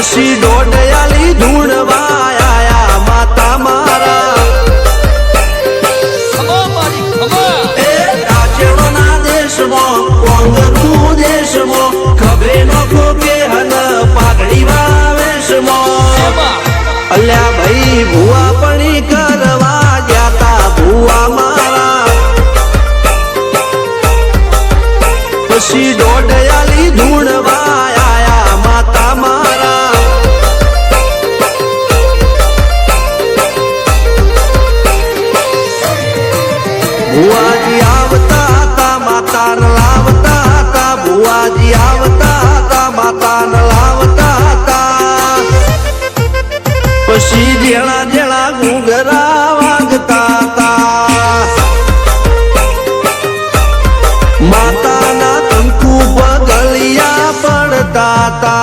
પછી દોડયાલી ધૂણવા આયા માતા મારા એ રાજ્યોના દેશમાં કોંગરું દેશમાં ખભે નો ખોકે હન પાઘડી વાવેશમાં અલ્યા ભાઈ ભુવા પણી કરવા જાતા ભુવા મારા પછી દોડયાલી ધૂણવા આયા માતા મારા ભુવાજી આવતા હતા માતાને લાવતા હતા ભુવાજી આવતા હતા માતાને લાવતા હતા પછી જેણા જેણા ઘૂંઘરા વાગતા હતા માતાના તંકુ પગલિયા પડતા હતા